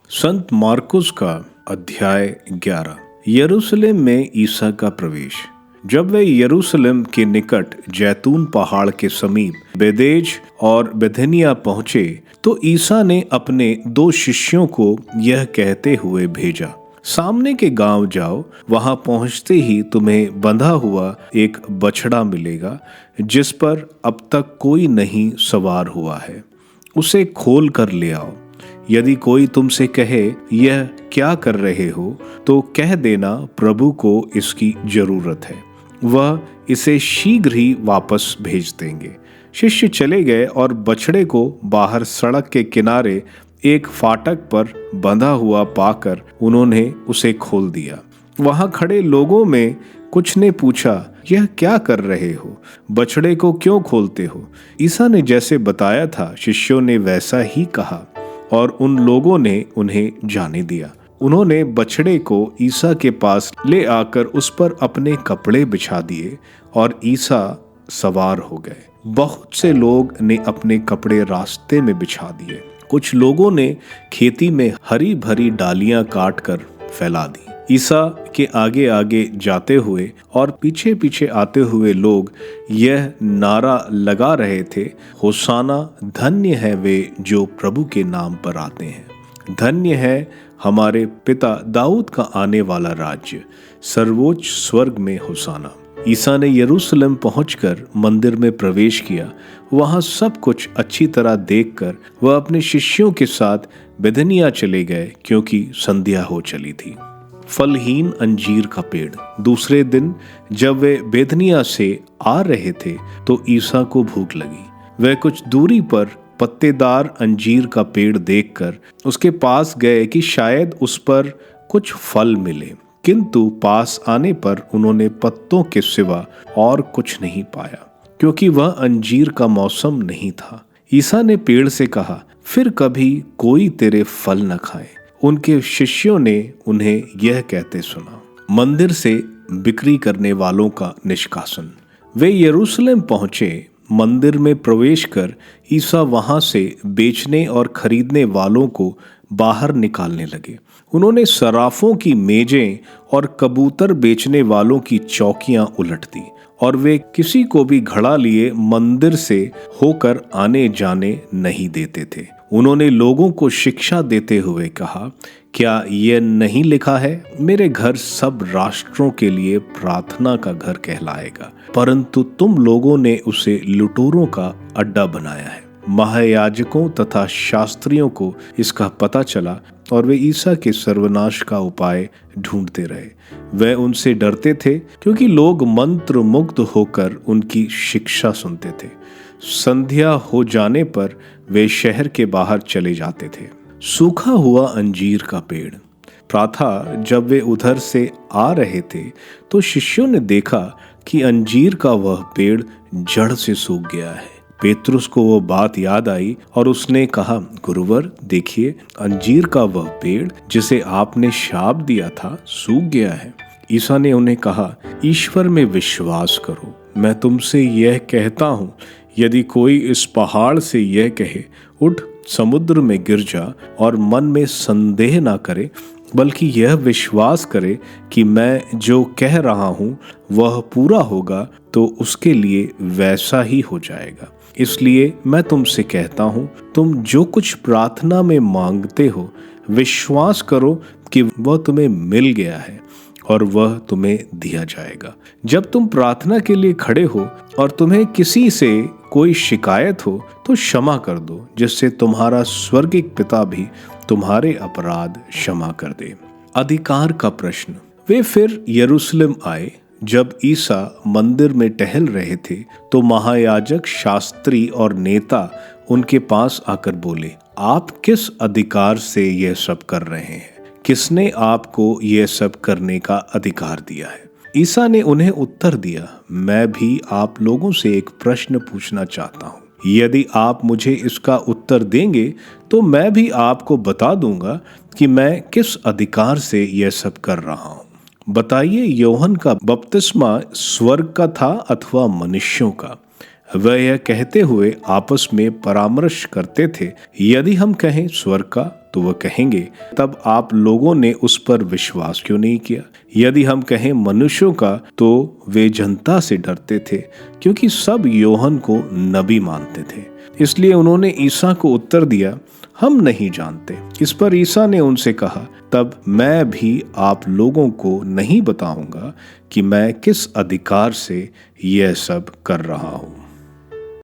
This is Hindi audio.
संत मार्कुस का अध्याय 11। यरूशलेम में ईसा का प्रवेश। जब वे यरूशलेम के निकट जैतून पहाड़ के समीप बेदेज और बेथनिया पहुंचे तो ईसा ने अपने 2 शिष्यों को यह कहते हुए भेजा, सामने के गांव जाओ, वहां पहुंचते ही तुम्हें बंधा हुआ एक बछड़ा मिलेगा जिस पर अब तक कोई नहीं सवार हुआ है, उसे खोल कर ले आओ। यदि कोई तुमसे कहे यह क्या कर रहे हो, तो कह देना प्रभु को इसकी जरूरत है, वह इसे शीघ्र ही वापस भेज देंगे। शिष्य चले गए और बछड़े को बाहर सड़क के किनारे एक फाटक पर बंधा हुआ पाकर उन्होंने उसे खोल दिया। वहां खड़े लोगों में कुछ ने पूछा, यह क्या कर रहे हो? बछड़े को क्यों खोलते हो? ईसा ने जैसे बताया था शिष्यों ने वैसा ही कहा और उन लोगों ने उन्हें जाने दिया। उन्होंने बछड़े को ईसा के पास ले आकर उस पर अपने कपड़े बिछा दिए और ईसा सवार हो गए। बहुत से लोग ने अपने कपड़े रास्ते में बिछा दिए। कुछ लोगों ने खेती में हरी भरी डालियां काट कर फैला दी। ईसा के आगे आगे जाते हुए और पीछे पीछे आते हुए लोग यह नारा लगा रहे थे, होसाना, धन्य है वे जो प्रभु के नाम पर आते हैं, धन्य है हमारे पिता दाऊद का आने वाला राज्य, सर्वोच्च स्वर्ग में होसाना। ईसा ने यरूशलेम पहुंचकर मंदिर में प्रवेश किया। वहां सब कुछ अच्छी तरह देखकर वह अपने शिष्यों के साथ बेथनिया चले गए, क्योंकि संध्या हो चली थी। फलहीन अंजीर का पेड़। दूसरे दिन जब वे बेथनिया से आ रहे थे तो ईसा को भूख लगी। वे कुछ दूरी पर पत्तेदार अंजीर का पेड़ देखकर उसके पास गए कि शायद उस पर कुछ फल मिले, किंतु पास आने पर उन्होंने पत्तों के सिवा और कुछ नहीं पाया, क्योंकि वह अंजीर का मौसम नहीं था। ईसा ने पेड़ से कहा, फिर कभी कोई तेरे फल न खाए। उनके शिष्यों ने उन्हें यह कहते सुना। मंदिर से बिक्री करने वालों का निष्कासन। वे यरूशलेम पहुंचे। मंदिर में प्रवेश कर ईसा वहां से बेचने और खरीदने वालों को बाहर निकालने लगे। उन्होंने सराफों की मेजें और कबूतर बेचने वालों की चौकियां उलट दी और वे किसी को भी घड़ा लिए मंदिर से होकर आने जाने नहीं देते थे। उन्होंने लोगों को शिक्षा देते हुए कहा, क्या यह नहीं लिखा है, मेरे घर सब राष्ट्रों के लिए प्रार्थना का घर कहलाएगा, परंतु तुम लोगों ने उसे लुटेरों का अड्डा बनाया है। महायाजकों तथा शास्त्रियों को इसका पता चला और वे ईसा के सर्वनाश का उपाय ढूंढते रहे। वे उनसे डरते थे, क्योंकि लोग मंत्र मुग्ध होकर उनकी शिक्षा सुनते थे। संध्या हो जाने पर वे शहर के बाहर चले जाते थे। सूखा हुआ अंजीर का पेड़। प्रातः जब वे उधर से आ रहे थे तो शिष्यों ने देखा कि अंजीर का वह पेड़ जड़ से सूख गया है। पेतरुस को वो बात याद आई और उसने कहा, गुरुवर, देखिए, अंजीर का वह पेड़ जिसे आपने शाप दिया था सूख गया है। ईसा ने उन्हें कहा, ईश्वर में विश्वास करो। मैं तुमसे यह कहता हूँ, यदि कोई इस पहाड़ से यह कहे, उठ समुद्र में गिर जा, और मन में संदेह ना करे, बल्कि यह विश्वास करे कि मैं जो कह रहा हूँ वह पूरा होगा, तो उसके लिए वैसा ही हो जाएगा। इसलिए मैं तुमसे कहता हूँ, तुम जो कुछ प्रार्थना में मांगते हो, विश्वास करो कि वह तुम्हें मिल गया है और वह तुम्हें दिया जाएगा। जब तुम प्रार्थना के लिए खड़े हो और तुम्हें किसी से कोई शिकायत हो तो क्षमा कर दो, जिससे तुम्हारा स्वर्गिक पिता भी तुम्हारे अपराध क्षमा कर दे। अधिकार का प्रश्न। वे फिर यरूशलेम आए। जब ईसा मंदिर में टहल रहे थे तो महायाजक, शास्त्री और नेता उनके पास आकर बोले, आप किस अधिकार से यह सब कर रहे हैं? किसने आपको यह सब करने का अधिकार दिया है? ईसा ने उन्हें उत्तर दिया, मैं भी आप लोगों से एक प्रश्न पूछना चाहता हूँ। यदि आप मुझे इसका उत्तर देंगे तो मैं भी आपको बता दूंगा कि मैं किस अधिकार से यह सब कर रहा हूँ। बताइए, यूहन्ना का बपतिस्मा स्वर्ग का था अथवा मनुष्यों का? वह यह कहते हुए आपस में परामर्श करते थे, यदि हम कहें स्वर्ग का तो वह कहेंगे, तब आप लोगों ने उस पर विश्वास क्यों नहीं किया? यदि हम कहें मनुष्यों का, तो वे जनता से डरते थे, क्योंकि सब यूहन्ना को नबी मानते थे। इसलिए उन्होंने ईसा को उत्तर दिया, हम नहीं जानते। इस पर ईसा ने उनसे कहा, तब मैं भी आप लोगों को नहीं बताऊंगा कि मैं किस अधिकार से यह सब कर रहा हूं।